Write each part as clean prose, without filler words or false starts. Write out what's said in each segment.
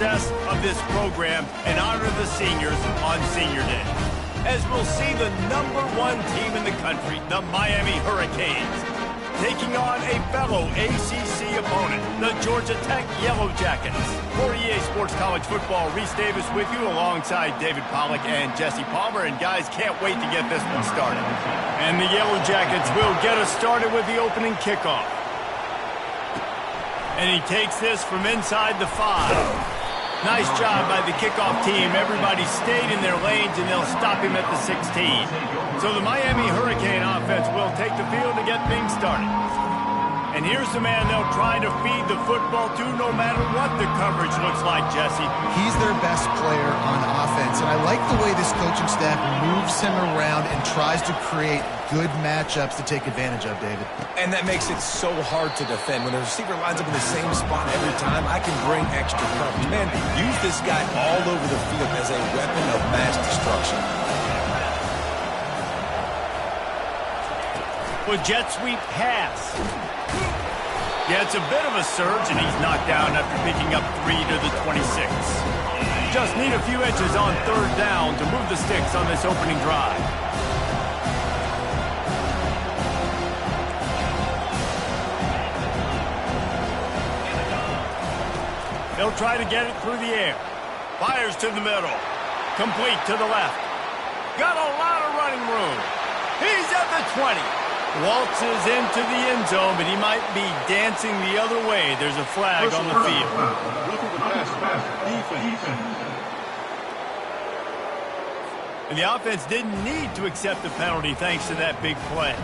success of this program and honor the seniors on Senior Day. As we'll see the #1 team in the country, the Miami Hurricanes, taking on a fellow ACC opponent, the Georgia Tech Yellow Jackets. For EA Sports College Football, Reese Davis with you alongside David Pollack and Jesse Palmer. And guys, can't wait to get this one started. And the Yellow Jackets will get us started with the opening kickoff. And he takes this from inside the 5. Nice job by the kickoff team. Everybody stayed in their lanes, and they'll stop him at the 16. So the Miami Hurricane offense will take the field to get things started. And here's the man they'll try to feed the football to no matter what the coverage looks like, Jesse. He's their best player on offense, and I like the way this coaching staff moves him around and tries to create good matchups to take advantage of, David. And that makes it so hard to defend. When the receiver lines up in the same spot every time, I can bring extra coverage. Man, use this guy all over the field as a weapon of mass destruction. With jet sweep pass. Yeah, it's a bit of a surge, and he's knocked down after picking up 3 to the 26. Just need a few inches on 3rd down to move the sticks on this opening drive. They'll try to get it through the air. Fires to the middle. Complete to the left. Got a lot of running room. He's at the 20. Waltzes into the end zone, but he might be dancing the other way. There's a flag on the field. And the offense didn't need to accept the penalty thanks to that big play.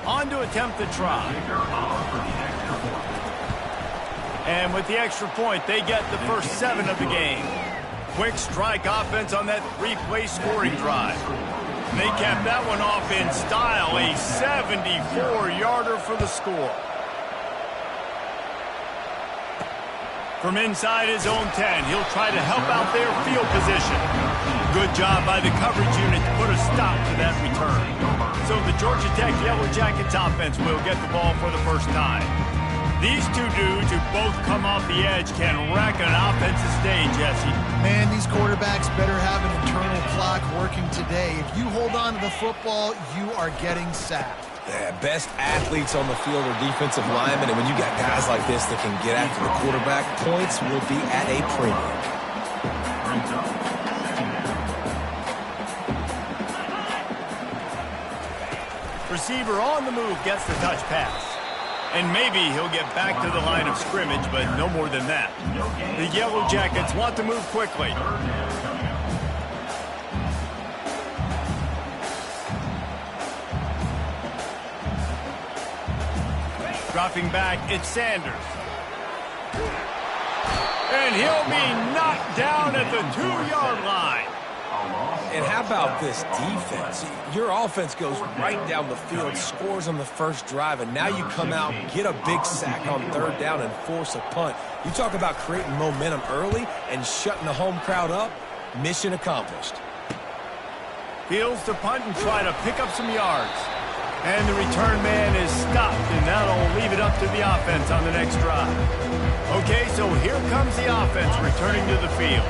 On to attempt the try. And with the extra point, they get the first 7 of the game. Quick strike offense on that 3-play scoring drive. They capped that one off in style, a 74-yarder for the score. From inside his own 10, he'll try to help out their field position. Good job by the coverage unit to put a stop to that return. So the Georgia Tech Yellow Jackets offense will get the ball for the first time. These two dudes who both come off the edge can wreck an offensive day, Jesse. Man, these quarterbacks better have an internal clock working today. If you hold on to the football, you are getting sacked. Yeah, best athletes on the field are defensive linemen, and when you got guys like this that can get after the quarterback, points will be at a premium. Receiver on the move gets the touch pass. And maybe he'll get back to the line of scrimmage, but no more than that. The Yellow Jackets want to move quickly. Dropping back, it's Sanders. And he'll be knocked down at the 2-yard line. And how about this defense? Your offense goes right down the field, scores on the first drive, and now you come out, get a big sack on 3rd down, and force a punt. You talk about creating momentum early and shutting the home crowd up. Mission accomplished. Fields to punt and try to pick up some yards. And the return man is stopped, and that'll leave it up to the offense on the next drive. Okay, so here comes the offense returning to the field.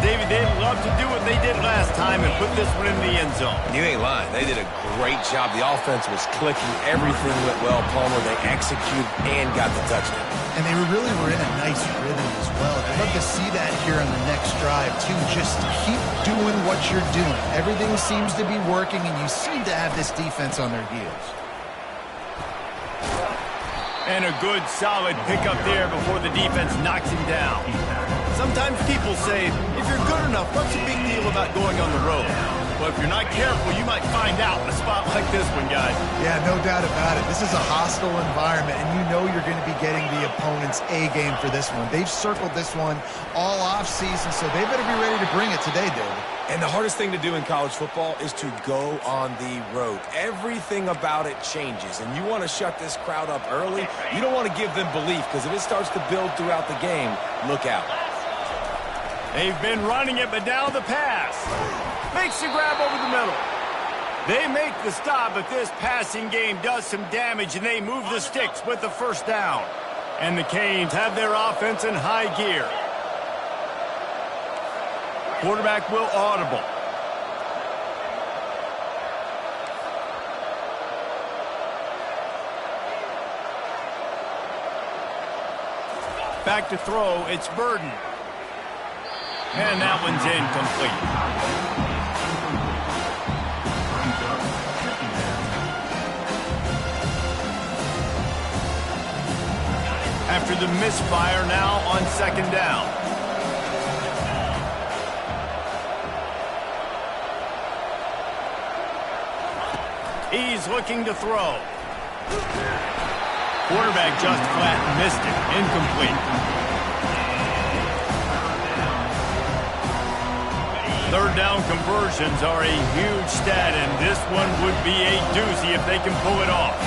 David, they'd love to do what they did last time and put this one in the end zone. You ain't lying. They did a great job. The offense was clicking. Everything went well, Palmer. They executed and got the touchdown. And they really were in a nice rhythm as well. I'd love to see that here on the next drive, too. Just keep doing what you're doing. Everything seems to be working, and you seem to have this defense on their heels. And a good, solid pickup there before the defense knocks him down. Sometimes people say, if you're good enough, what's the big deal about going on the road? Well, if you're not careful, you might find out in a spot like this one, guys. Yeah, no doubt about it. This is a hostile environment, and you know you're going to be getting the opponent's A-game for this one. They've circled this one all offseason, so they better be ready to bring it today, David. And the hardest thing to do in college football is to go on the road. Everything about it changes, and you want to shut this crowd up early. You don't want to give them belief, because if it starts to build throughout the game, look out. They've been running it, but now the pass. Makes the grab over the middle. They make the stop, but this passing game does some damage, and they move the sticks with the first down. And the Canes have their offense in high gear. Quarterback will audible. Back to throw, it's Burden. And that one's incomplete. After the misfire, now on second down. He's looking to throw. Quarterback just flat missed it. Incomplete. Third down conversions are a huge stat, and this one would be a doozy if they can pull it off.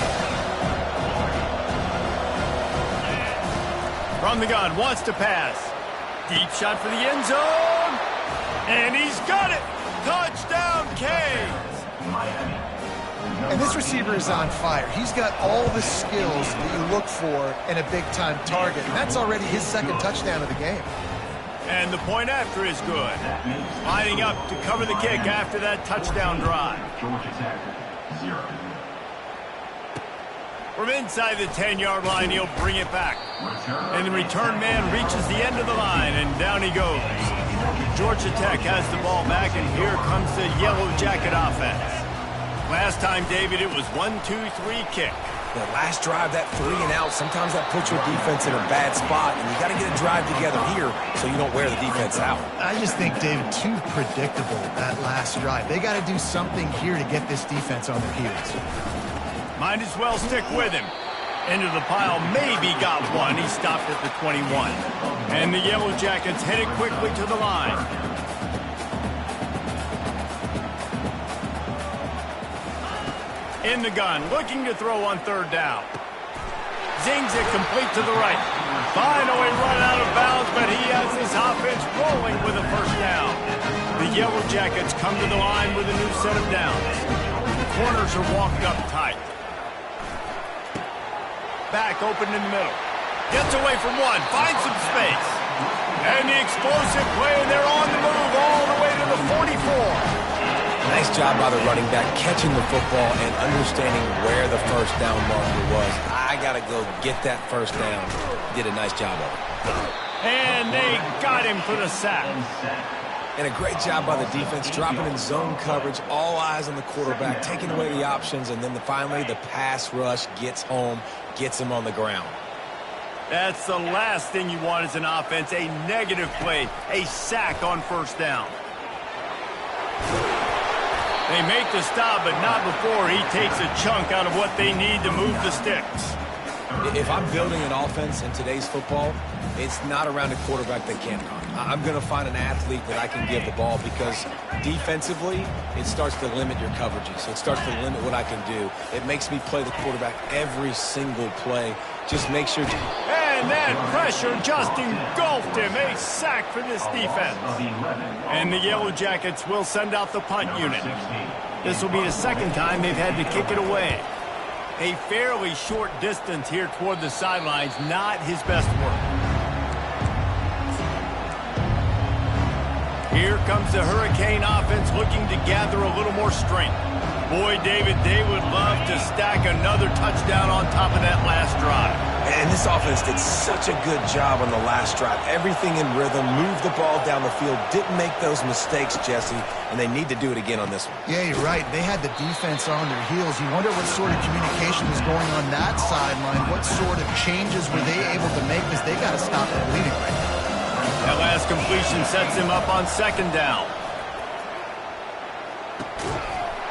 From the gun, wants to pass. Deep shot for the end zone. And he's got it. Touchdown, Canes. And this receiver is on fire. He's got all the skills that you look for in a big-time target. And that's already his second touchdown of the game. And the point after is good. Lining up to cover the kick after that touchdown drive. From inside the 10-yard line, he'll bring it back. And the return man reaches the end of the line, and down he goes. Georgia Tech has the ball back, and here comes the Yellow Jacket offense. Last time, David, it was 1-2-3 kick. The last drive, that 3 and out, sometimes that puts your defense in a bad spot, and you got to get a drive together here so you don't wear the defense out. I just think, David, too predictable, that last drive. They got to do something here to get this defense on their heels. Might as well stick with him. Into the pile, maybe got one. He stopped at the 21. And the Yellow Jackets headed quickly to the line. In the gun, looking to throw on third down. Zings it complete to the right. Finally run out of bounds, but he has his offense rolling with a first down. The Yellow Jackets come to the line with a new set of downs. The corners are walked up tight. Back open in the middle. Gets away from one, finds some space. And the explosive play, and they're on the move all the way to the 44. Nice job by the running back catching the football and understanding where the first down marker was. I got to go get that first down. Did a nice job of it. And they got him for the sack. And a great job by the defense, dropping in zone coverage, all eyes on the quarterback, taking away the options, and then finally the pass rush gets home, gets him on the ground. That's the last thing you want as an offense, a negative play, a sack on first down. They make the stop, but not before he takes a chunk out of what they need to move the sticks. If I'm building an offense in today's football, it's not around a quarterback that can't run. I'm going to find an athlete that I can give the ball because defensively, it starts to limit your coverages. It starts to limit what I can do. It makes me play the quarterback every single play. Just make sure to... And that pressure just engulfed him. A sack for this defense. And the Yellow Jackets will send out the punt unit. This will be the second time they've had to kick it away. A fairly short distance here toward the sidelines, not his best work. Here comes the Hurricane offense looking to gather a little more strength. Boy, David, they would love to stack another touchdown on top of that last drive. And this offense did such a good job on the last drive. Everything in rhythm, moved the ball down the field, didn't make those mistakes, Jesse, and they need to do it again on this one. Yeah, you're right. They had the defense on their heels. You wonder what sort of communication was going on that sideline. What sort of changes were they able to make because they got to stop the bleeding right now. That last completion sets him up on second down.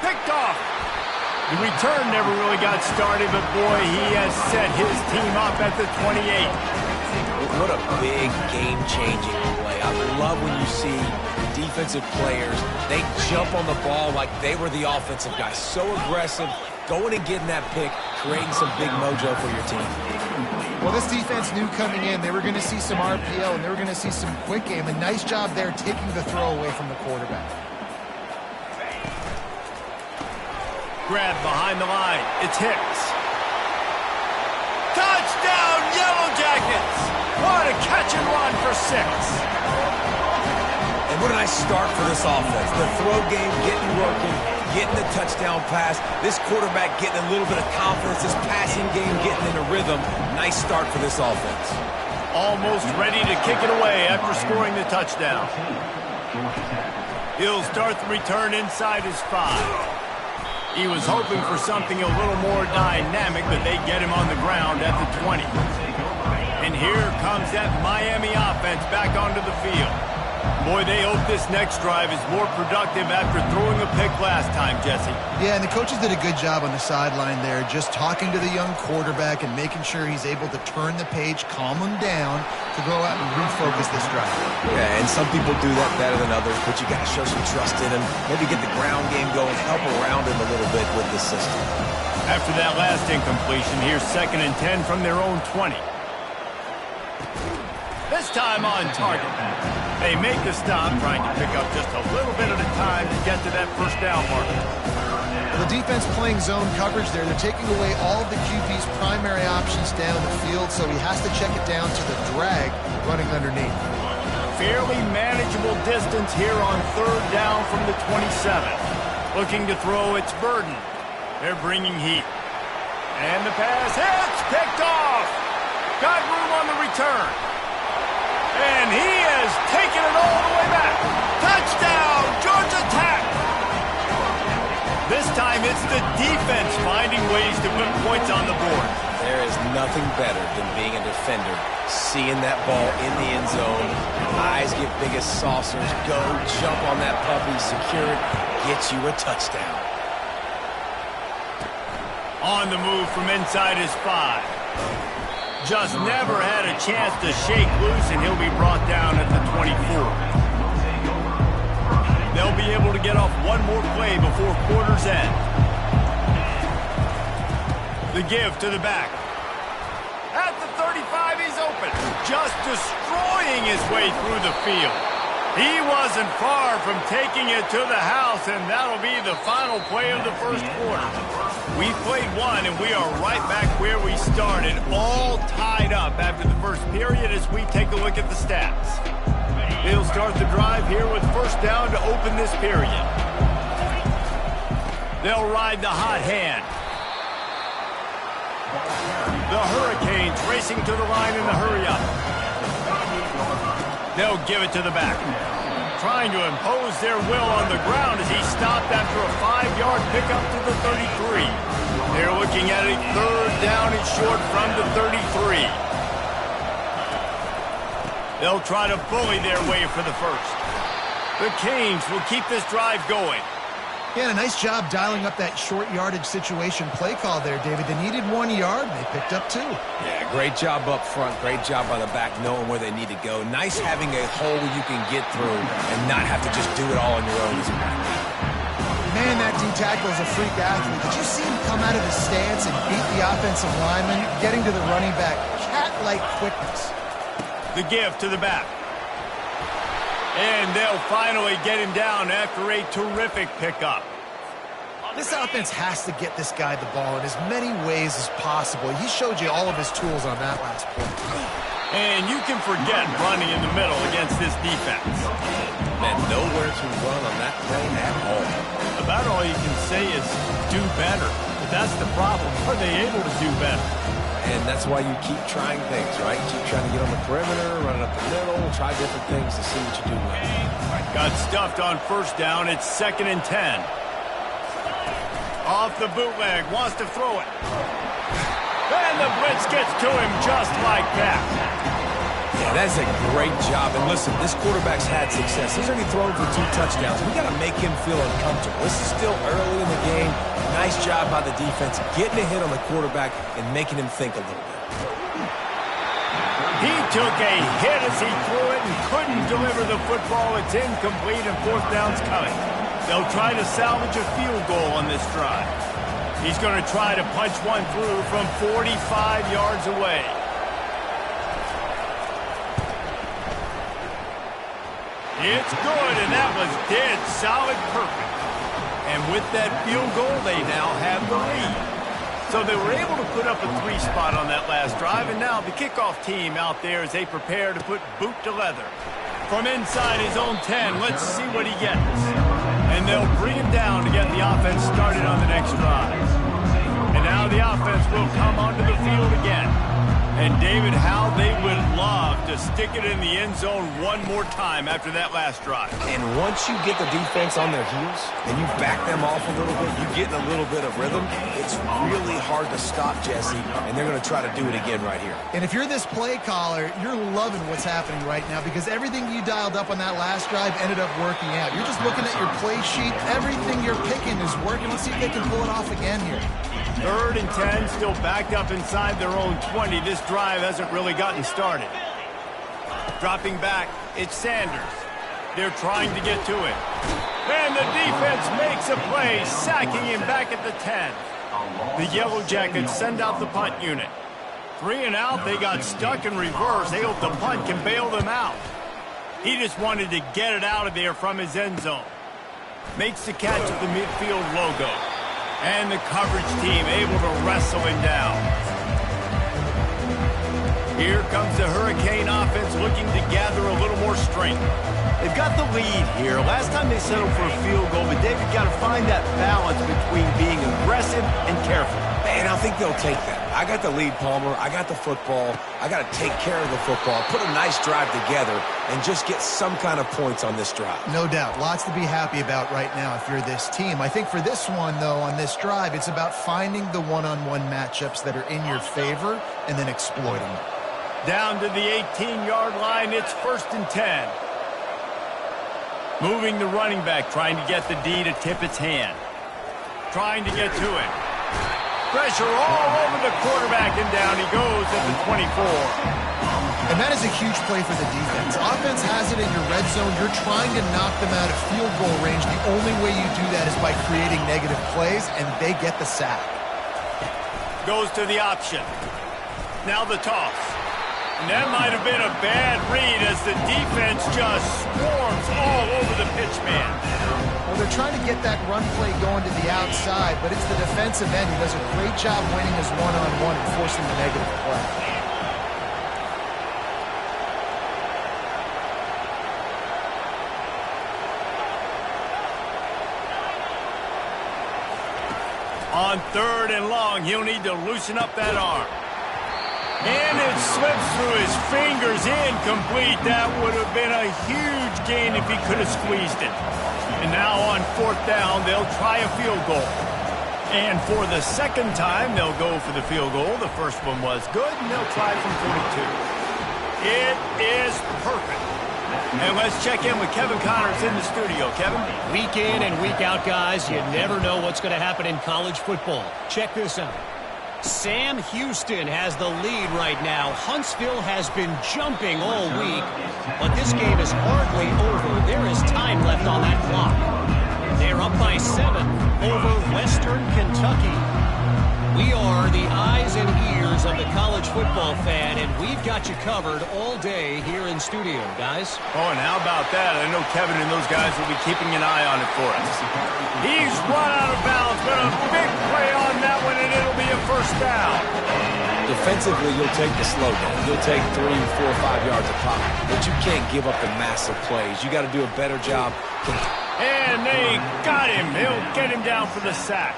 Picked off. The return never really got started, but boy, he has set his team up at the 28. What a big game-changing play. I love when you see defensive players, they jump on the ball like they were the offensive guys. So aggressive, going and getting that pick, creating some big mojo for your team. Well, this defense knew coming in they were going to see some RPO and they were going to see some quick game. A nice job there taking the throw away from the quarterback. Grab behind the line. It's Hicks. Touchdown, Yellow Jackets! seconds. What a catch and run for 6. And what a nice start for this offense. The throw game getting working, getting the touchdown pass. This quarterback getting a little bit of confidence. This passing game getting in a rhythm. Nice start for this offense. Almost ready to kick it away after scoring the touchdown. He'll start the return inside his 5. He was hoping for something a little more dynamic, but they get him on the ground at the 20. And here comes that Miami offense back onto the field. Boy, they hope this next drive is more productive after throwing a pick last time, Jesse. Yeah, and the coaches did a good job on the sideline there, just talking to the young quarterback and making sure he's able to turn the page, calm him down to go out and refocus this drive. Yeah, and some people do that better than others, but you got to show some trust in him. Maybe get the ground game going, help around him a little bit with the system. After that last incompletion, here's 2nd and 10 from their own 20. This time on target. They make the stop, trying to pick up just a little bit at a time to get to that first down marker. Well, the defense playing zone coverage there. They're taking away all of the QB's primary options down the field, so he has to check it down to the drag running underneath. Fairly manageable distance here on 3rd down from the 27. Looking to throw, it's Burden. They're bringing heat. And the pass hits, picked off. Got room on the return. And he has taken it all the way back. Touchdown, Georgia Tech. This time it's the defense finding ways to put points on the board. There is nothing better than being a defender, seeing that ball in the end zone. Eyes get big as saucers. Go, jump on that puppy, secure it, get you a touchdown. On the move from inside his 5. Just never had a chance to shake loose, and he'll be brought down at the 24. They'll be able to get off one more play before quarter's end. The give to the back. At the 35, he's open. Just destroying his way through the field. He wasn't far from taking it to the house, and that'll be the final play of the first quarter. We played one, and we are right back where we started, all tied up after the first period as we take a look at the stats. He'll start the drive here with 1st down to open this period. They'll ride the hot hand. The Hurricanes racing to the line in the hurry-up. They'll give it to the back. Trying to impose their will on the ground as he stopped after a 5-yard pickup to the 33. They're looking at a 3rd down and short from the 33. They'll try to bully their way for the first. The Canes will keep this drive going. Yeah, and a nice job dialing up that short yardage situation play call there, David. They needed 1 yard, and they picked up 2. Yeah, great job up front. Great job by the back knowing where they need to go. Nice having a hole you can get through and not have to just do it all on your own. Man, that D-tackle is a freak athlete. Did you see him come out of his stance and beat the offensive lineman, getting to the running back? Cat-like quickness. The give to the back. And they'll finally get him down after a terrific pickup. This offense has to get this guy the ball in as many ways as possible. He showed you all of his tools on that last play. And you can forget running in the middle against this defense. Man, nowhere to run on that play at all. About all you can say is do better. But that's the problem. Are they able to do better? And that's why you keep trying things, right? You keep trying to get on the perimeter, run it up the middle, try different things to see what you do well. Got stuffed on 1st down. It's 2nd and 10. Off the bootleg, wants to throw it. And the blitz gets to him just like that. Yeah, that's a great job. And listen, this quarterback's had success. He's already thrown for 2 touchdowns. We got to make him feel uncomfortable. This is still early in the game. Nice job by the defense, getting a hit on the quarterback and making him think a little bit. He took a hit as he threw it and couldn't deliver the football. It's incomplete and 4th down's coming. They'll try to salvage a field goal on this drive. He's going to try to punch one through from 45 yards away. It's good, and that was dead solid perfect. And with that field goal, they now have the lead. So they were able to put up a 3 spot on that last drive, and now the kickoff team out there as they prepare to put boot to leather. From inside his own 10, let's see what he gets. And they'll bring him down to get the offense started on the next drive. And now the offense will come onto the field again. And David, how they would love to stick it in the end zone one more time after that last drive. And once you get the defense on their heels and you back them off a little bit, you get in a little bit of rhythm, it's really hard to stop, Jesse, and they're going to try to do it again right here. And if you're this play caller, you're loving what's happening right now because everything you dialed up on that last drive ended up working out. You're just looking at your play sheet. Everything you're picking is working. Let's see if they can pull it off again here. 3rd and 10, still backed up inside their own 20. This drive hasn't really gotten started. Dropping back, it's Sanders. They're trying to get to it. And the defense makes a play, sacking him back at the 10. The Yellow Jackets send out the punt unit. 3 and out, they got stuck in reverse. They hope the punt can bail them out. He just wanted to get it out of there from his end zone. Makes the catch at the midfield logo. And the coverage team able to wrestle him down. Here comes the Hurricane offense looking to gather a little more strength. They've got the lead here. Last time they settled for a field goal, but David got to find that balance between being aggressive and careful. Man, I think they'll take that. I got the lead, Palmer. I got the football. I got to take care of the football, put a nice drive together, and just get some kind of points on this drive. No doubt. Lots to be happy about right now if you're this team. I think for this one, though, on this drive, it's about finding the one-on-one matchups that are in your favor and then exploiting them. Down to the 18-yard line, it's 1st and 10. Moving the running back, trying to get the D to tip its hand. Trying to get to it. Pressure all over the quarterback, and down he goes at the 24. And that is a huge play for the defense. Offense has it in your red zone. You're trying to knock them out of field goal range. The only way you do that is by creating negative plays, and they get the sack. Goes to the option. Now the toss. And that might have been a bad read as the defense just swarms all over the pitch man. Well, they're trying to get that run play going to the outside, but it's the defensive end who does a great job winning his one-on-one and forcing the negative play. On 3rd and long, he'll need to loosen up that arm. And it slips through his fingers, incomplete. That would have been a huge gain if he could have squeezed it. And now on 4th down, they'll try a field goal. And for the 2nd time, they'll go for the field goal. The first one was good, and they'll try from 42. It is perfect. And let's check in with Kevin Connors in the studio. Kevin? Week in and week out, guys, you never know what's going to happen in college football. Check this out. Sam Houston has the lead right now. Huntsville has been jumping all week, but this game is hardly over. There is time left on that clock. They're up by 7 over Western Kentucky. We are the eyes and ears of the college football fan, and we've got you covered all day here in studio, guys. Oh, and how about that? I know Kevin and those guys will be keeping an eye on it for us. He's run out of bounds, but a big play on that one, and it'll be a 1st down. Defensively, you'll take the slow down. You'll take 3, 4, 5 yards a pop, but you can't give up the massive plays. You got to do a better job. And they got him. He'll get him down for the sack.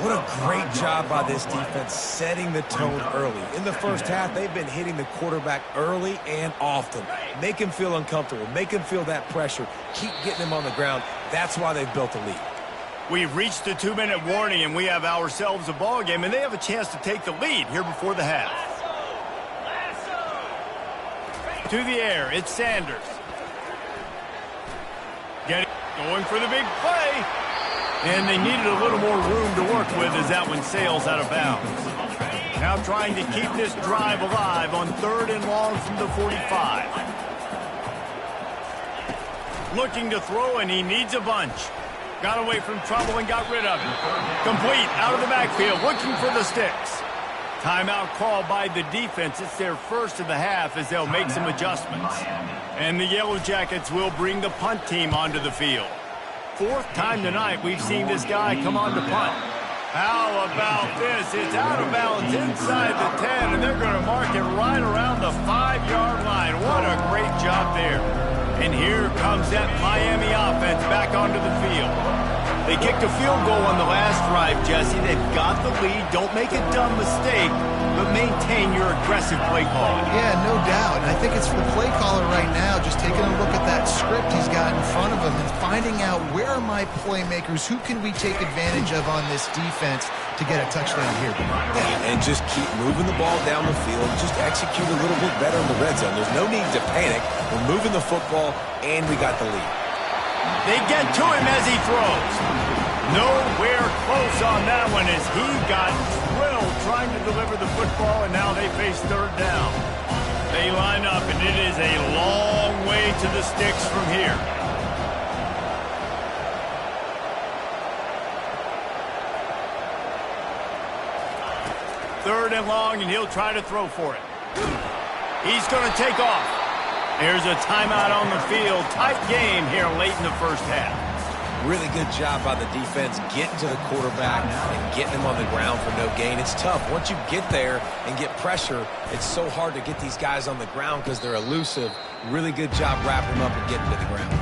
What a great job by this defense setting the tone early. In the first half, they've been hitting the quarterback early and often. Make him feel uncomfortable. Make him feel that pressure. Keep getting him on the ground. That's why they've built a lead. We've reached the 2-minute warning, and we have ourselves a ball game, and they have a chance to take the lead here before the half. To the air, it's Sanders. Going for the big play. And they needed a little more room to work with as that one sails out of bounds. Now trying to keep this drive alive on 3rd and long from the 45. Looking to throw, and he needs a bunch. Got away from trouble and got rid of it. Complete out of the backfield, looking for the sticks. Timeout called by the defense. It's their first of the half as they'll make some adjustments. And the Yellow Jackets will bring the punt team onto the field. 4th time tonight we've seen this guy come on to punt. How about this? It's out of bounds inside the 10, and they're going to mark it right around the 5-yard line. What a great job there. And here comes that Miami offense back onto the field. They kicked a field goal on the last drive, Jesse. They've got the lead. Don't make a dumb mistake, but maintain your aggressive play calling. Yeah, no doubt. And I think it's for the play caller right now, just taking a look at that script he's got in front of him and finding out where are my playmakers, who can we take advantage of on this defense to get a touchdown here. Yeah, and just keep moving the ball down the field. Just execute a little bit better in the red zone. There's no need to panic. We're moving the football, and we got the lead. They get to him as he throws. Nowhere close on that one as he got drilled trying to deliver the football, and now they face third down. They line up, and it is a long way to the sticks from here. Third and long, and he'll try to throw for it. He's going to take off. There's a timeout on the field. Tight game here late in the first half. Really good job by the defense getting to the quarterback and getting him on the ground for no gain. It's tough. Once you get there and get pressure, it's so hard to get these guys on the ground because they're elusive. Really good job wrapping them up and getting to the ground.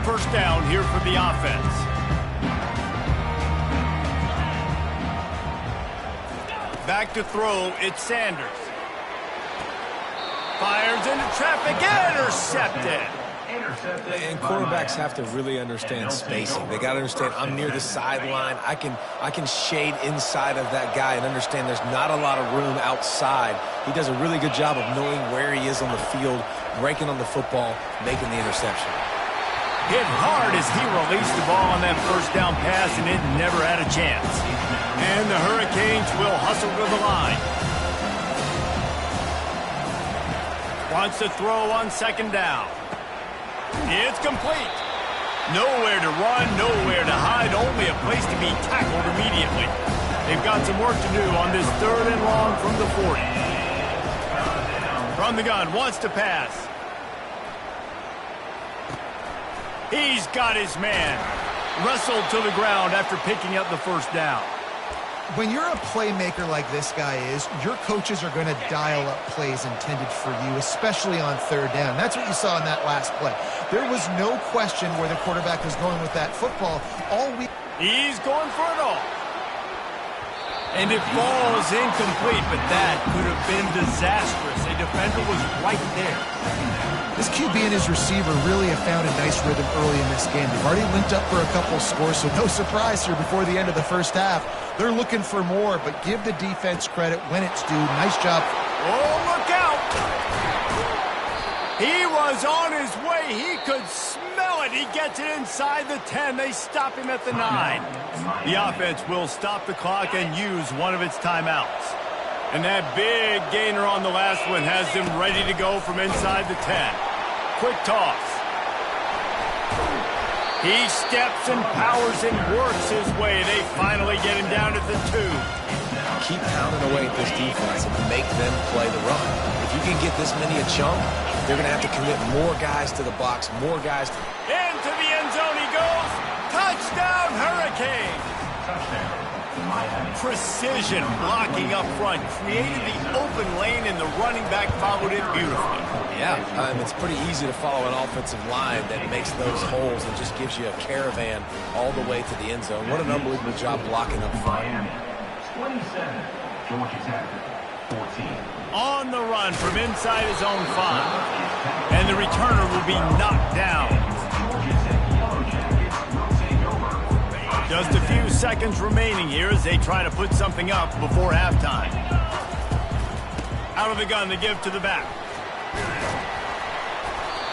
First down here for the offense. Back to throw, it's Sanders. Fires into traffic, intercepted. And quarterbacks have to really understand spacing. They got to understand I'm near the sideline. I can shade inside of that guy and understand there's not a lot of room outside. He does a really good job of knowing where he is on the field, breaking on the football, making the interception. Hit hard as he released the ball on that first down pass, and it never had a chance. And the Hurricanes will hustle to the line. Wants to throw on second down. It's complete. Nowhere to run, nowhere to hide, only a place to be tackled immediately. They've got some work to do on this third and long from the 40. From the gun, wants to pass. He's got his man. Wrestled to the ground after picking up the first down. When you're a playmaker like this guy is, your coaches are going to dial up plays intended for you, especially on third down. That's what you saw in that last play. There was no question where the quarterback was going with that football. He's going for it all. And it falls incomplete, but that could have been disastrous. A defender was right there. This QB and his receiver really have found a nice rhythm early in this game. They've already linked up for a couple of scores, so no surprise here before the end of the first half. They're looking for more, but give the defense credit when it's due. Nice job. Oh, look out! He was on his way. He could smell it. He gets it inside the 10. They stop him at the 9. The offense will stop the clock and use one of its timeouts. And that big gainer on the last one has them ready to go from inside the 10. Quick toss. He steps and powers and works his way. They finally get him down at the 2. Keep pounding away at this defense and make them play the run. If you can get this many a chunk, they're going to have to commit more guys to the box, more guys. Into the end zone he goes. Touchdown, Hurricane. Touchdown. Precision blocking up front, created the open lane, and the running back followed it beautifully. Yeah, it's pretty easy to follow an offensive line that makes those holes and just gives you a caravan all the way to the end zone. What an unbelievable job blocking up front. 27, Georgia Tech, 14. On the run from inside his own 5. And the returner will be knocked down. Just a few seconds remaining here as they try to put something up before halftime. Out of the gun to give to the back.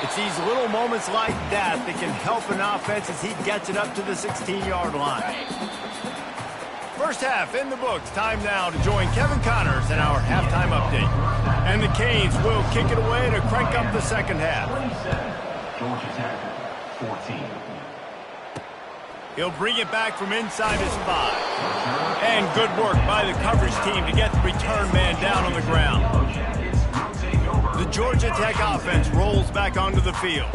It's these little moments like that that can help an offense as he gets it up to the 16-yard line. First half in the books. Time now to join Kevin Connors in our halftime update. And the Canes will kick it away to crank up the second half. 27, Georgia Tech, 14. He'll bring it back from inside his 5. And good work by the coverage team to get the return man down on the ground. The Georgia Tech offense rolls back onto the field.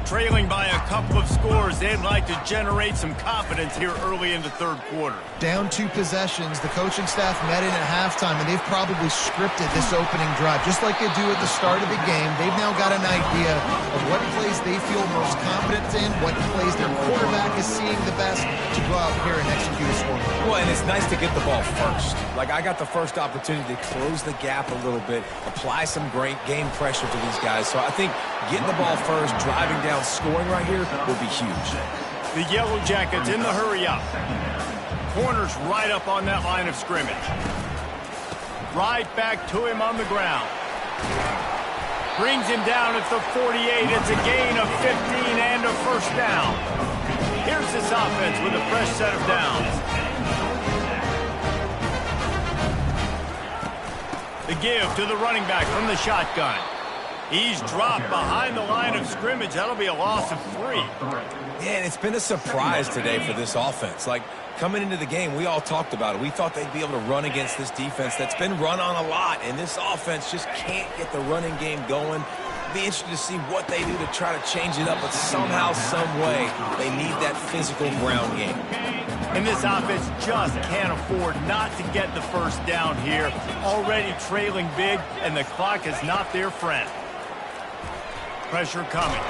Trailing by a couple of scores, they'd like to generate some confidence here early in the third quarter. Down 2 possessions, the coaching staff met in at halftime, and they've probably scripted this opening drive. Just like they do at the start of the game, they've now got an idea of what plays they feel most confident in, what plays their quarterback is seeing the best to go out here and execute a score. Well, and it's nice to get the ball first. Like, I got the first opportunity to close the gap a little bit, apply some great game pressure to these guys. So I think getting the ball first, driving down, scoring right here will be huge. The Yellow Jackets in the hurry-up. Corners right up on that line of scrimmage. Right back to him on the ground. Brings him down at the 48. It's a gain of 15 and a first down. Here's this offense with a fresh set of downs. The give to the running back from the shotgun. He's dropped behind the line of scrimmage. That'll be a loss of 3. Yeah, and it's been a surprise today for this offense. Like, coming into the game, we all talked about it. We thought they'd be able to run against this defense that's been run on a lot, and this offense just can't get the running game going. Be interested to see what they do to try to change it up, but somehow, some way, they need that physical ground game. And this offense just can't afford not to get the first down here. Already trailing big, and the clock is not their friend. Pressure coming.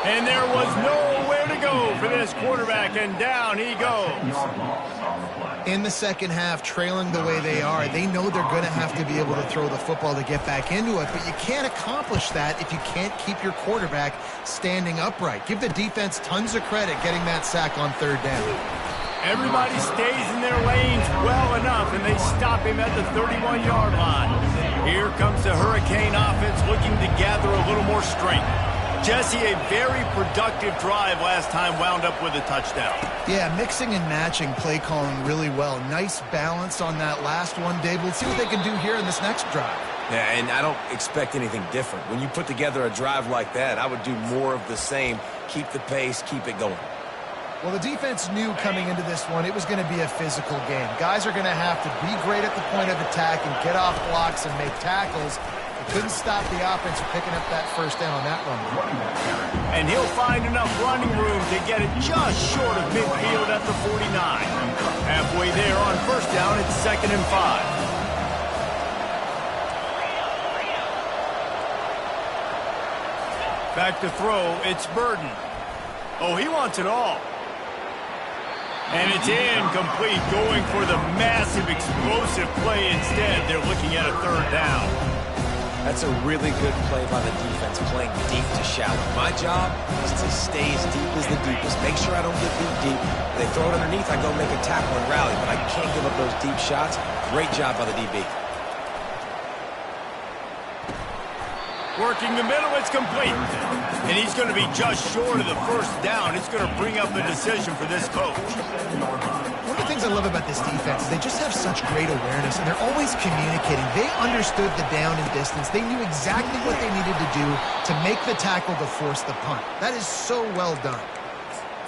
And there was nowhere to go for this quarterback, and down he goes. In the second half, trailing the way they are, they know they're going to have to be able to throw the football to get back into it, but you can't accomplish that if you can't keep your quarterback standing upright. Give the defense tons of credit getting that sack on third down. Everybody stays in their lanes well enough, and they stop him at the 31-yard line. Here comes the Hurricane offense looking to gather a little more strength. Jesse, a very productive drive last time, wound up with a touchdown. Yeah, mixing and matching play calling really well. Nice balance on that last one, Dave. We'll see what they can do here in this next drive. Yeah, and I don't expect anything different. When you put together a drive like that, I would do more of the same. Keep the pace, keep it going. Well, the defense knew coming into this one it was going to be a physical game. Guys are going to have to be great at the point of attack and get off blocks and make tackles. They couldn't stop the offense from picking up that first down on that run. And he'll find enough running room to get it just short of midfield at the 49. Halfway there on first down, it's 2nd and 5. Back to throw, it's Burden. Oh, he wants it all. And it's incomplete, going for the massive, explosive play instead. They're looking at a third down. That's a really good play by the defense, playing deep to shallow. My job is to stay as deep as the deepest. Make sure I don't get beat deep. If they throw it underneath, I go make a tackle and rally, but I can't give up those deep shots. Great job by the DB. Working the middle, it's complete. And he's going to be just short of the first down. It's going to bring up the decision for this coach. One of the things I love about this defense is they just have such great awareness, and they're always communicating. They understood the down and distance. They knew exactly what they needed to do to make the tackle to force the punt. That is so well done.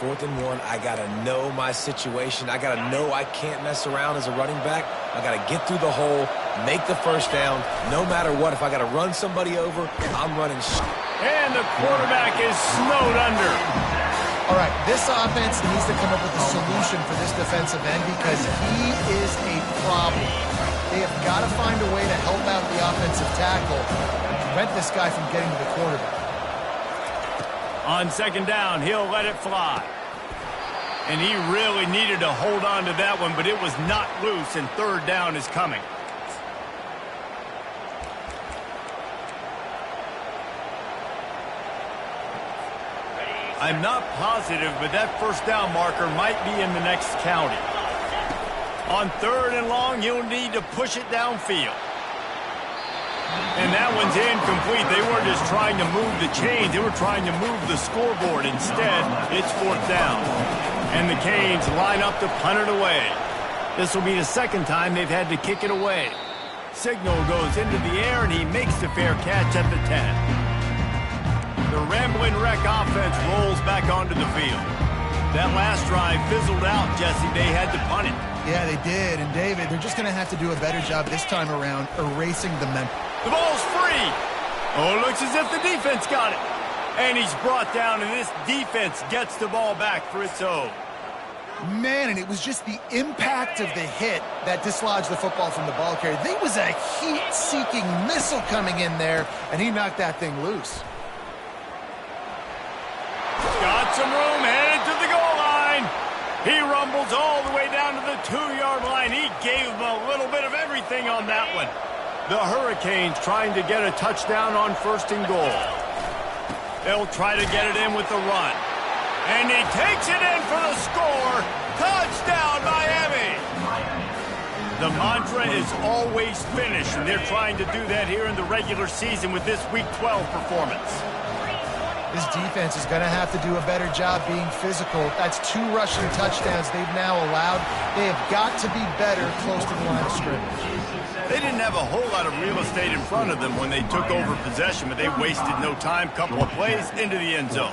4th and 1, I got to know my situation. I got to know I can't mess around as a running back. I got to get through the hole, make the first down, no matter what. If I got to run somebody over, I'm running. And the quarterback is snowed under. All right, this offense needs to come up with a solution for this defensive end because he is a problem. They have got to find a way to help out the offensive tackle and prevent this guy from getting to the quarterback. On 2nd down, he'll let it fly. And he really needed to hold on to that one, but it was not loose, and 3rd down is coming. I'm not positive, but that first down marker might be in the next county. On 3rd and long, you'll need to push it downfield. And that one's incomplete. They weren't just trying to move the chains. They were trying to move the scoreboard. Instead, it's 4th down. And the Canes line up to punt it away. This will be the 2nd time they've had to kick it away. Signal goes into the air, and he makes the fair catch at the 10. The Rambling Wreck offense rolls back onto the field. That last drive fizzled out, Jesse. They had to punt it. Yeah, they did. And, David, they're just going to have to do a better job this time around erasing the momentum. The ball's free. Oh, it looks as if the defense got it. And he's brought down, and this defense gets the ball back for its own. Man, and it was just the impact of the hit that dislodged the football from the ball carrier. There was a heat-seeking missile coming in there, and he knocked that thing loose. Got some room, headed to the goal line. He rumbles all the way down to the 2-yard line. He gave them a little bit of everything on that one. The Hurricanes trying to get a touchdown on 1st and goal. They'll try to get it in with the run. And he takes it in for the score. Touchdown, Miami! The mantra is always finish, and they're trying to do that here in the regular season with this Week 12 performance. This defense is going to have to do a better job being physical. That's 2 rushing touchdowns they've now allowed. They have got to be better close to the line of scrimmage. They didn't have a whole lot of real estate in front of them when they took over possession, but they wasted no time. Couple of plays into the end zone.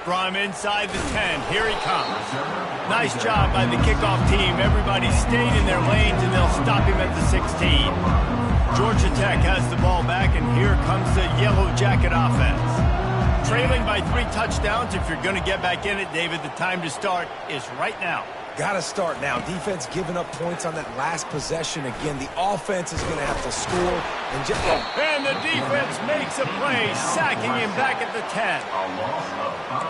From inside the 10, here he comes. Nice job by the kickoff team. Everybody stayed in their lanes, and they'll stop him at the 16. Georgia Tech has the ball back, and here comes the Yellow Jacket offense. Trailing by 3 touchdowns. If you're going to get back in it, David, the time to start is right now. Got to start now. Defense giving up points on that last possession. Again, the offense is going to have to score. And the defense makes a play, sacking him back at the 10.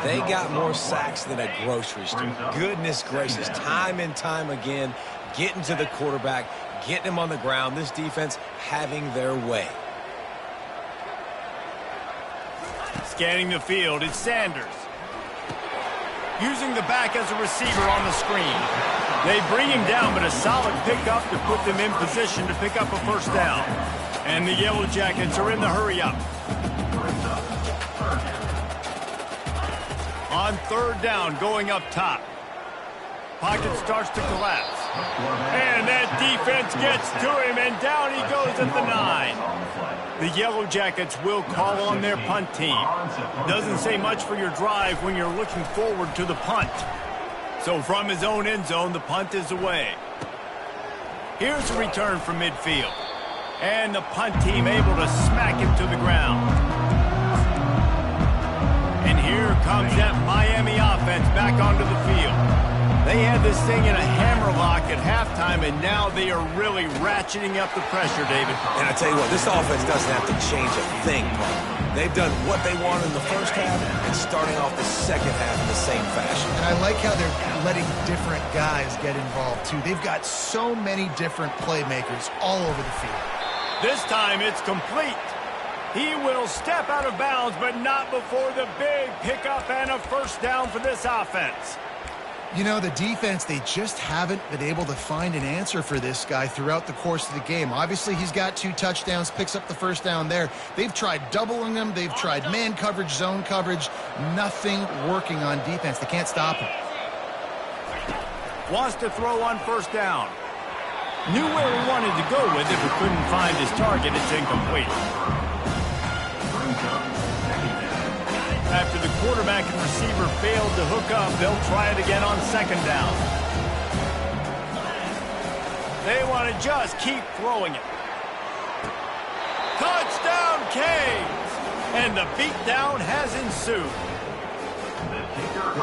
They got more sacks than a grocery store. Goodness gracious. Time and time again, getting to the quarterback, getting him on the ground. This defense having their way. Scanning the field, it's Sanders. Using the back as a receiver on the screen. They bring him down, but a solid pickup to put them in position to pick up a 1st down. And the Yellow Jackets are in the hurry-up. On 3rd down, going up top. Pocket starts to collapse. And that defense gets to him, and down he goes at the 9. The Yellow Jackets will call on their punt team. Doesn't say much for your drive when you're looking forward to the punt. So from his own end zone, the punt is away. Here's a return from midfield. And the punt team able to smack him to the ground. And here comes that Miami offense back onto the field. They had this thing in a hammerlock at halftime, and now they are really ratcheting up the pressure, David. And I tell you what, this offense doesn't have to change a thing, Paul. They've done what they wanted in the first half and starting off the second half in the same fashion. And I like how they're letting different guys get involved, too. They've got so many different playmakers all over the field. This time it's complete. He will step out of bounds, but not before the big pickup and a 1st down for this offense. You know, the defense, they just haven't been able to find an answer for this guy throughout the course of the game. Obviously, he's got 2 touchdowns, picks up the 1st down there. They've tried doubling him. They've tried man coverage, zone coverage. Nothing working on defense. They can't stop him. Wants to throw on 1st down. Knew where he wanted to go with it, but couldn't find his target. It's incomplete. After the quarterback and receiver failed to hook up, they'll try it again on 2nd down. They want to just keep throwing it. Touchdown, Canes! And the beatdown has ensued.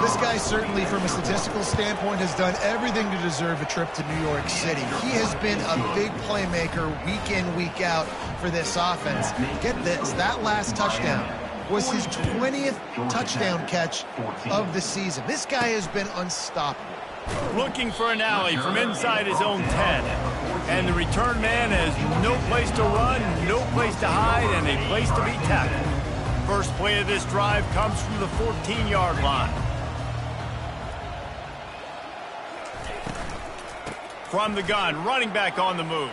This guy certainly, from a statistical standpoint, has done everything to deserve a trip to New York City. He has been a big playmaker week in, week out for this offense. Get this, that last touchdown was his 20th touchdown catch of the season. This guy has been unstoppable. Looking for an alley from inside his own 10. And the return man has no place to run, no place to hide, and a place to be tackled. First play of this drive comes from the 14-yard line. From the gun, running back on the move.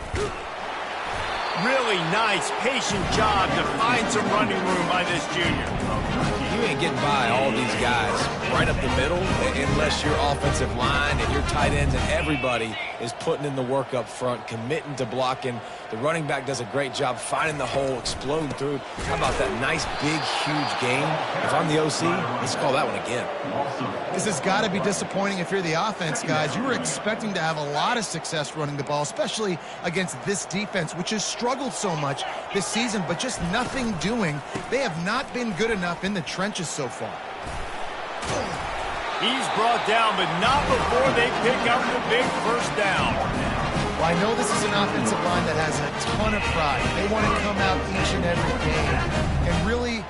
Really nice, patient job to find some running room by this junior. You ain't getting by all these guys right up the middle unless your offensive line and your tight ends and everybody is putting in the work up front, committing to blocking. The running back does a great job finding the hole, exploding through. How about that nice, big, huge game? If I'm the OC, let's call that one again. This has got to be disappointing if you're the offense, guys. You were expecting to have a lot of success running the ball, especially against this defense, which has struggled so much this season, but just nothing doing. They have not been good enough in the trenches so far. He's brought down, but not before they pick up the big first down. Well, I know this is an offensive line that has a ton of pride. They want to come out each and every game and really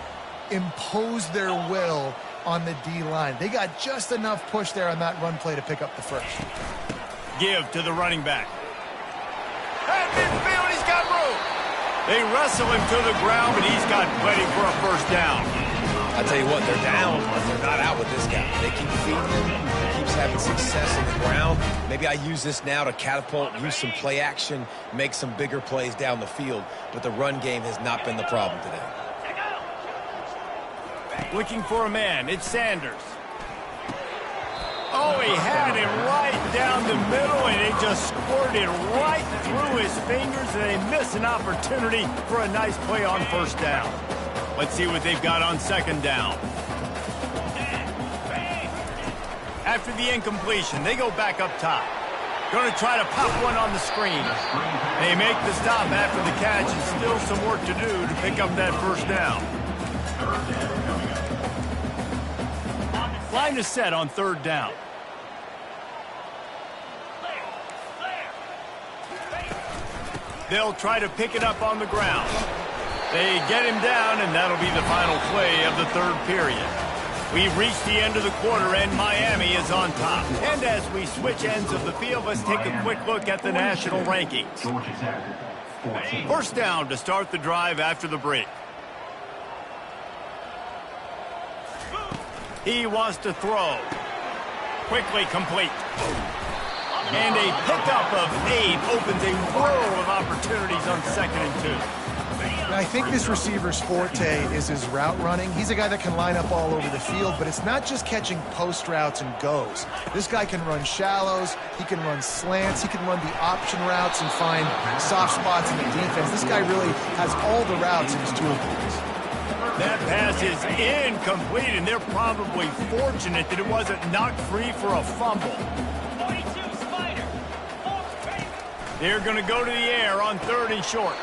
impose their will on the D-line. They got just enough push there on that run play to pick up the first. Give to the running back. At midfield, he's got room. They wrestle him to the ground, but he's got plenty for a first down. I tell you what, they're down, but they're not out with this guy. They keep feeding him. He keeps having success on the ground. Maybe I use this now to catapult, use some play action, make some bigger plays down the field. But the run game has not been the problem today. Looking for a man. It's Sanders. Oh, he had him right down the middle, and it just squirted right through his fingers, and they miss an opportunity for a nice play on first down. Let's see what they've got on second down. After the incompletion, they go back up top. Going to try to pop one on the screen. They make the stop after the catch, and still some work to do to pick up that first down. Line is set on third down. They'll try to pick it up on the ground. They get him down, and that'll be the final play of the third period. We've reached the end of the quarter, and Miami is on top. And as we switch ends of the field, let's take a quick look at the national rankings. First down to start the drive after the break. He wants to throw. Quickly complete. And a pickup of 8 opens a world of opportunities on 2nd and 2. I think this receiver's forte is his route running. He's a guy that can line up all over the field, but it's not just catching post routes and goes. This guy can run shallows, he can run slants, he can run the option routes and find soft spots in the defense. This guy really has all the routes in his toolbox. That pass is incomplete, and they're probably fortunate that it wasn't knocked free for a fumble. They're going to go to the air on 3rd and short.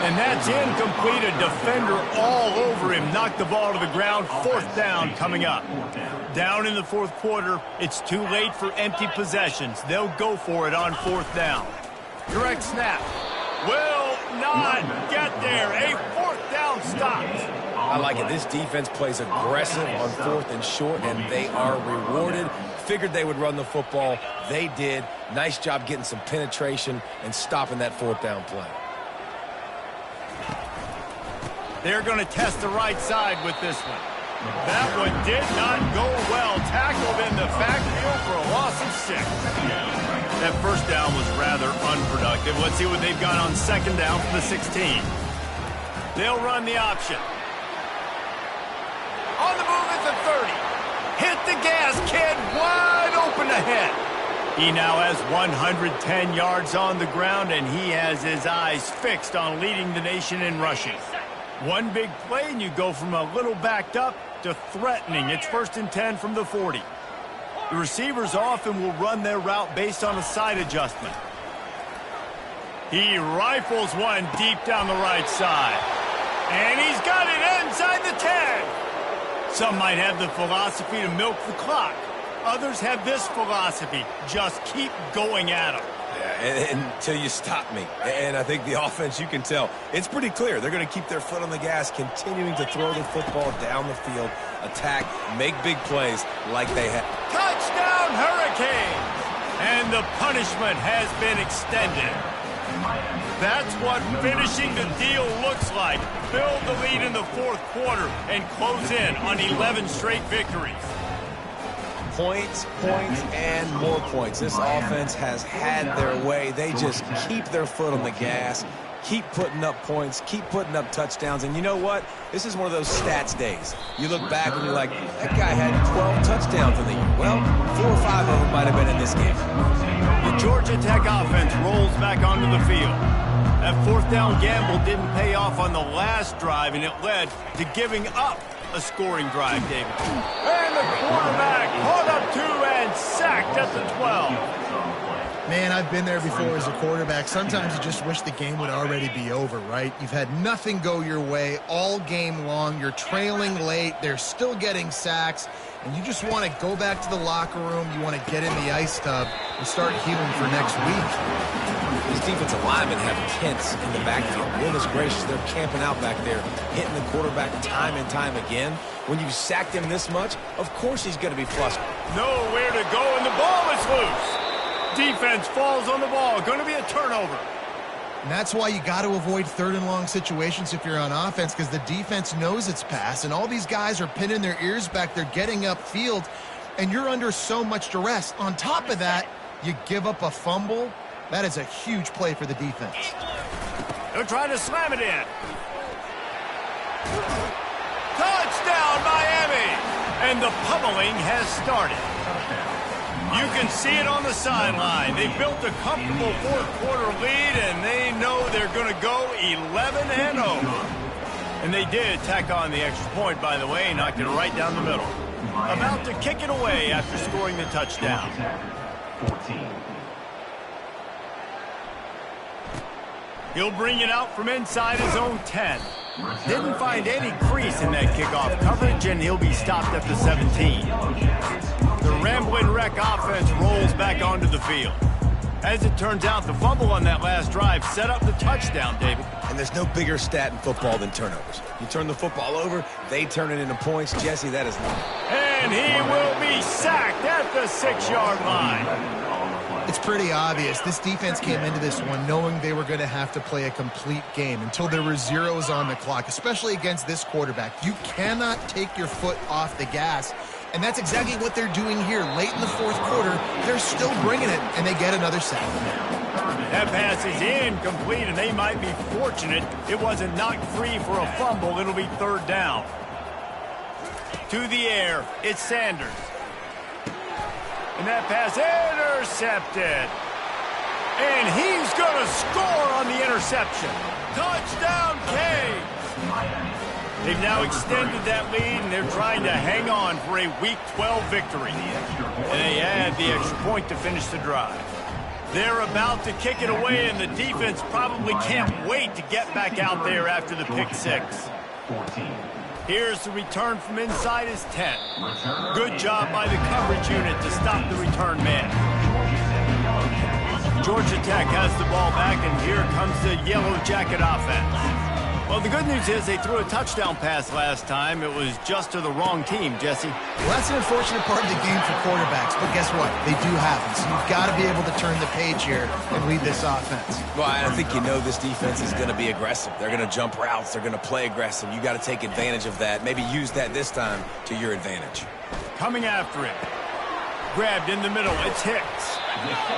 And that's incomplete. A defender all over him. Knocked the ball to the ground. 4th down coming up. Down in the 4th quarter. It's too late for empty possessions. They'll go for it on 4th down. Direct snap. Will not get there. A 4th down stop. I like it. This defense plays aggressive on 4th and short, and they are rewarded. Figured they would run the football. They did. Nice job getting some penetration and stopping that 4th down play. They're going to test the right side with this one. That one did not go well. Tackled in the backfield for a loss of 6. That first down was rather unproductive. Let's see what they've got on 2nd down from the 16. They'll run the option. On the move at the 30. Hit the gas, kid. Wide open ahead. He now has 110 yards on the ground, and he has his eyes fixed on leading the nation in rushing. One big play, and you go from a little backed up to threatening. It's 1st and 10 from the 40. The receivers often will run their route based on a side adjustment. He rifles one deep down the right side. And he's got it inside the 10. Some might have the philosophy to milk the clock. Others have this philosophy. Just keep going at them. Yeah, until you stop me. And I think the offense, you can tell, it's pretty clear. They're going to keep their foot on the gas, continuing to throw the football down the field, attack, make big plays like they have. Touchdown, Hurricanes! And the punishment has been extended. That's what finishing the deal looks like. Build the lead in the 4th quarter and close in on 11 straight victories. points, points, and more points. This offense has had their way. They just keep their foot on the gas, keep putting up points, keep putting up touchdowns. And you know what? This is one of those stats days. You look back and you're like, that guy had 12 touchdowns in the year. Well, 4 or 5 of them might have been in this game. The Georgia Tech offense rolls back onto the field. That fourth down gamble didn't pay off on the last drive, and it led to giving up a scoring drive, David. And the quarterback caught up to and sacked at the 12. Man, I've been there before as a quarterback. Sometimes you just wish the game would already be over, right? You've had nothing go your way all game long. You're trailing late. They're still getting sacks. And you just want to go back to the locker room. You want to get in the ice tub and start healing for next week. These defensive linemen have Kents in the backfield. Goodness gracious, they're camping out back there, hitting the quarterback time and time again. When you've sacked him this much, of course he's going to be flustered. Nowhere to go, and the ball is loose. Defense falls on the ball. Going to be a turnover. And that's why you got to avoid third and long situations if you're on offense, because the defense knows it's pass, and all these guys are pinning their ears back. They're getting upfield, and you're under so much duress. On top of that, you give up a fumble. That is a huge play for the defense. They're trying to slam it in. Touchdown, Miami! And the pummeling has started. You can see it on the sideline. They built a comfortable fourth-quarter lead, and they know they're going to go 11-0. And they did tack on the extra point, by the way, knocked it right down the middle. About to kick it away after scoring the touchdown. 14. He'll bring it out from inside his own 10. Didn't find any crease in that kickoff coverage, and he'll be stopped at the 17. The Ramblin' Wreck offense rolls back onto the field. As it turns out, the fumble on that last drive set up the touchdown, David. And there's no bigger stat in football than turnovers. You turn the football over, they turn it into points. Jesse, that is not. And he will be sacked at the 6-yard line. It's pretty obvious. This defense came into this one knowing they were going to have to play a complete game until there were zeros on the clock, especially against this quarterback. You cannot take your foot off the gas, and that's exactly what they're doing here. Late in the fourth quarter, they're still bringing it, and they get another sack. That pass is incomplete, and they might be fortunate it wasn't knocked free for a fumble. It'll be third down. To the air, it's Sanders. And that pass intercepted. And he's going to score on the interception. Touchdown, Canes. They've now extended that lead, and they're trying to hang on for a Week 12 victory. And they add the extra point to finish the drive. They're about to kick it away, and the defense probably can't wait to get back out there after the pick six. 14. Here's the return from inside his 10. Good job by the coverage unit to stop the return man. Georgia Tech has the ball back, and here comes the Yellow Jacket offense. Well, the good news is they threw a touchdown pass last time. It was just to the wrong team, Jesse. Well, that's an unfortunate part of the game for quarterbacks, but guess what? They do happen, so you've got to be able to turn the page here and lead this offense. Well, I think you know this defense is going to be aggressive. They're going to jump routes. They're going to play aggressive. You got to take advantage of that. Maybe use that this time to your advantage. Coming after it. Grabbed in the middle. It's Hicks.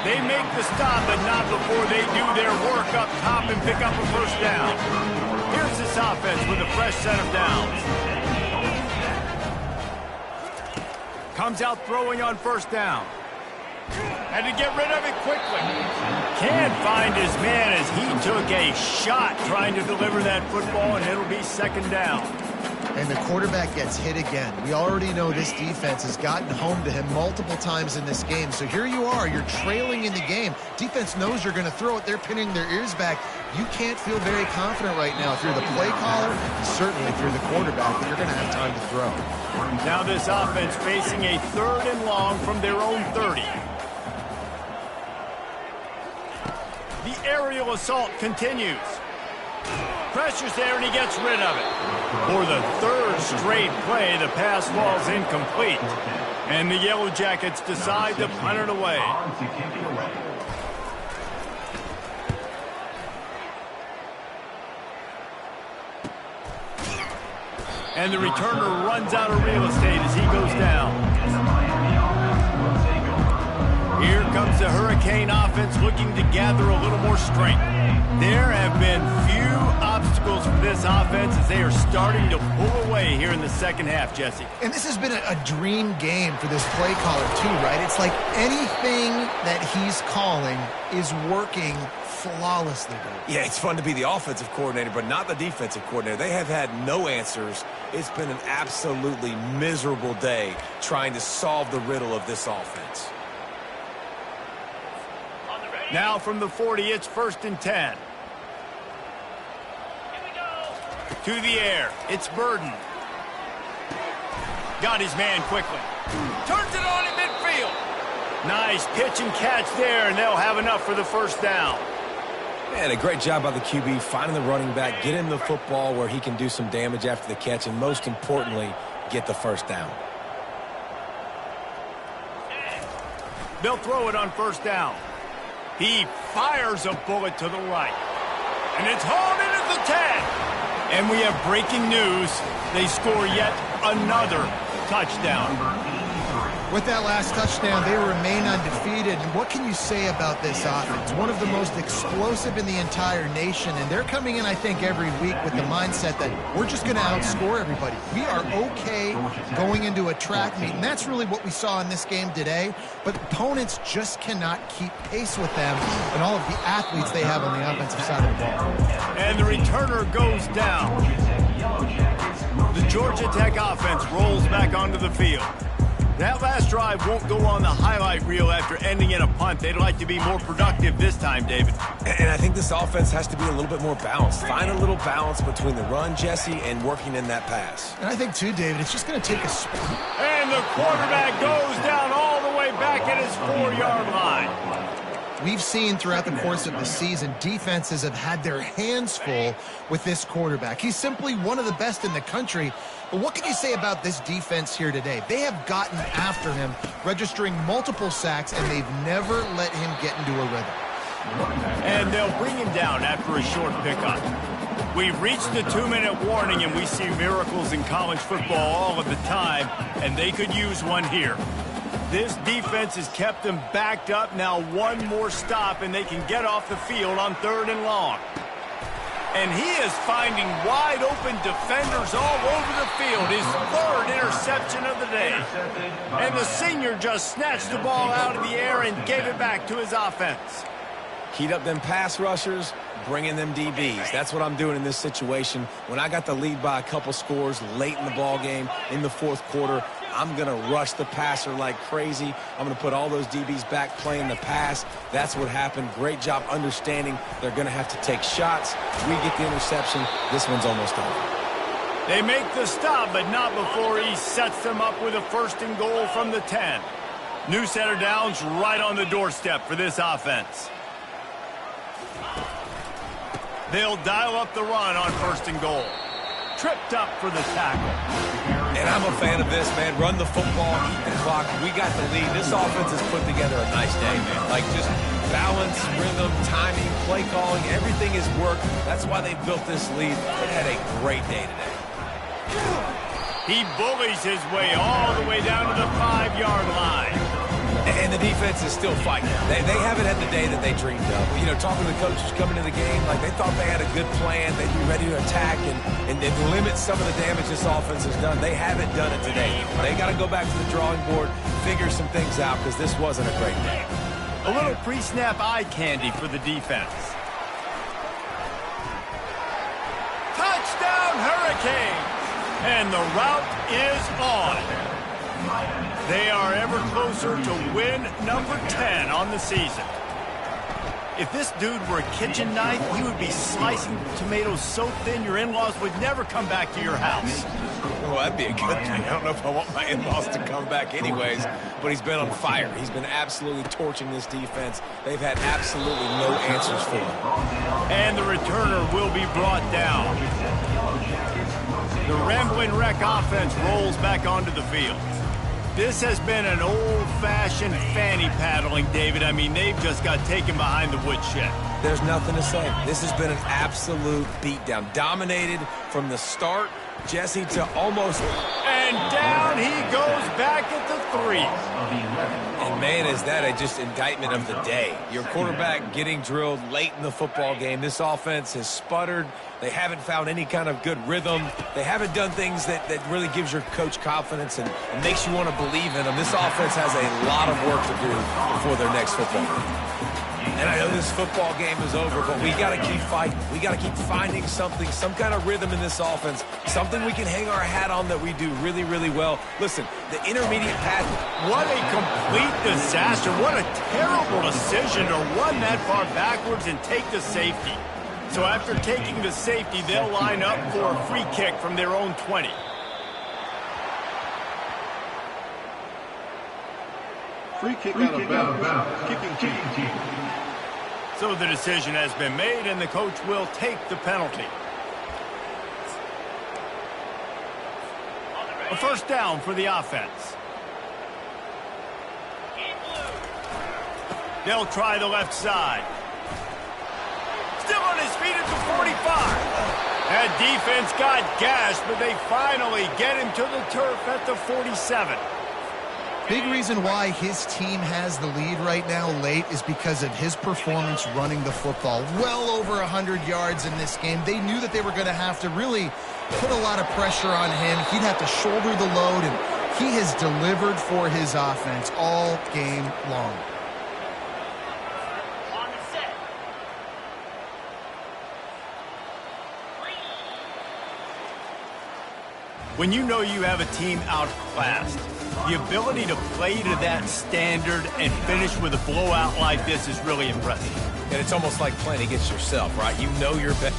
They make the stop, but not before they do their work up top and pick up a first down. Here's this offense with a fresh set of downs. Comes out throwing on first down. Had to get rid of it quickly. Can't find his man as he took a shot trying to deliver that football, and it'll be second down. And the quarterback gets hit again. We already know this defense has gotten home to him multiple times in this game. So here you are. You're trailing in the game. Defense knows you're going to throw it. They're pinning their ears back. You can't feel very confident right now if you're the play caller, certainly if you're the quarterback, that you're going to have time to throw. Now this offense facing a third and long from their own 30. The aerial assault continues. Pressure's there, and he gets rid of it. For the third straight play, the pass falls incomplete. And the Yellow Jackets decide to punt it away. And the returner runs out of real estate as he goes down. Here comes the Hurricane offense looking to gather a little more strength. There have been few obstacles for this offense as they are starting to pull away here in the second half, Jesse. And this has been a dream game for this play caller too, right? It's like anything that he's calling is working flawlessly. Yeah, it's fun to be the offensive coordinator, but not the defensive coordinator. They have had no answers. It's been an absolutely miserable day trying to solve the riddle of this offense. Now from the 40, it's 1st and 10. To the air, it's Burden. Got his man quickly. Turns it on in midfield. Nice pitch and catch there, and they'll have enough for the first down. Man, a great job by the QB finding the running back, get him the football where he can do some damage after the catch, and most importantly, get the first down. They'll throw it on first down. He fires a bullet to the right. And it's hauled in at the 10. And we have breaking news. They score yet another touchdown. With that last touchdown, they remain undefeated. And what can you say about this offense? One of the most explosive in the entire nation. And they're coming in, I think, every week with the mindset that we're just going to outscore everybody. We are okay going into a track meet. And that's really what we saw in this game today. But opponents just cannot keep pace with them and all of the athletes they have on the offensive side of the ball. And the returner goes down. The Georgia Tech offense rolls back onto the field. That last drive won't go on the highlight reel after ending in a punt. They'd like to be more productive this time, David. And I think this offense has to be a little bit more balanced. Find a little balance between the run, Jesse, and working in that pass. And I think, too, David, it's just going to take a sprint. And the quarterback goes down all the way back at his 4-yard line. We've seen throughout the course of the season, defenses have had their hands full with this quarterback. He's simply one of the best in the country. But what can you say about this defense here today? They have gotten after him, registering multiple sacks, and they've never let him get into a rhythm. And they'll bring him down after a short pickup. We've reached the 2-minute warning, and we see miracles in college football all of the time, and they could use one here. This defense has kept them backed up. Now one more stop, and they can get off the field on 3rd and long. And he is finding wide-open defenders all over the field. His 3rd interception of the day. And the senior just snatched the ball out of the air and gave it back to his offense. Heat up them pass rushers, bring in them DBs. That's what I'm doing in this situation. When I got the lead by a couple scores late in the ball game, in the 4th quarter, I'm going to rush the passer like crazy. I'm going to put all those DBs back playing the pass. That's what happened. Great job understanding they're going to have to take shots. We get the interception. This one's almost over. They make the stop, but not before he sets them up with a 1st and goal from the 10. New set of downs right on the doorstep for this offense. They'll dial up the run on 1st and goal. Tripped up for the tackle. And I'm a fan of this, man. Run the football, eat the clock. We got the lead. This offense has put together a nice day, man. Like just balance, rhythm, timing, play calling, everything has worked. That's why they built this lead. They had a great day today. He bullies his way all the way down to the 5-yard line. And the defense is still fighting. They haven't had the day that they dreamed of. You know, talking to the coaches coming to the game, like they thought they had a good plan. They'd be ready to attack and limit some of the damage this offense has done. They haven't done it today. They got to go back to the drawing board, figure some things out because this wasn't a great day. A little pre-snap eye candy for the defense. Touchdown Hurricanes! And the route is on. They are ever closer to win number 10 on the season. If this dude were a kitchen knife, he would be slicing tomatoes so thin your in-laws would never come back to your house. Well, that'd be a good thing. I don't know if I want my in-laws to come back anyways, but he's been on fire. He's been absolutely torching this defense. They've had absolutely no answers for him. And the returner will be brought down. The Ramblin' Wreck offense rolls back onto the field. This has been an old-fashioned fanny paddling, David. I mean, they've just got taken behind the woodshed. There's nothing to say. This has been an absolute beatdown. Dominated from the start, Jesse, to almost... And down he goes back at the 3. And Man, is that just indictment of the day. Your quarterback getting drilled late in the football game. This offense has sputtered. They haven't found any kind of good rhythm. They haven't done things that really gives your coach confidence and makes you want to believe in them. This offense has a lot of work to do before their next football game. And I know this football game is over, but we got to keep fighting. We got to keep finding something, some kind of rhythm in this offense, something we can hang our hat on that we do really, really well. Listen, the intermediate pass. What a complete disaster. What a terrible decision to run that far backwards and take the safety. So after taking the safety, they'll line up for a free kick from their own 20. Free kick out of bounds. Kicking team. So the decision has been made, and the coach will take the penalty. A first down for the offense. They'll try the left side. Still on his feet at the 45. That defense got gashed, but they finally get him to the turf at the 47. Big reason why his team has the lead right now late is because of his performance running the football. Well over 100 yards in this game. They knew that they were going to have to really put a lot of pressure on him. He'd have to shoulder the load, and he has delivered for his offense all game long. When you know you have a team outclassed, the ability to play to that standard and finish with a blowout like this is really impressive. And it's almost like playing against yourself, right? You know you're better.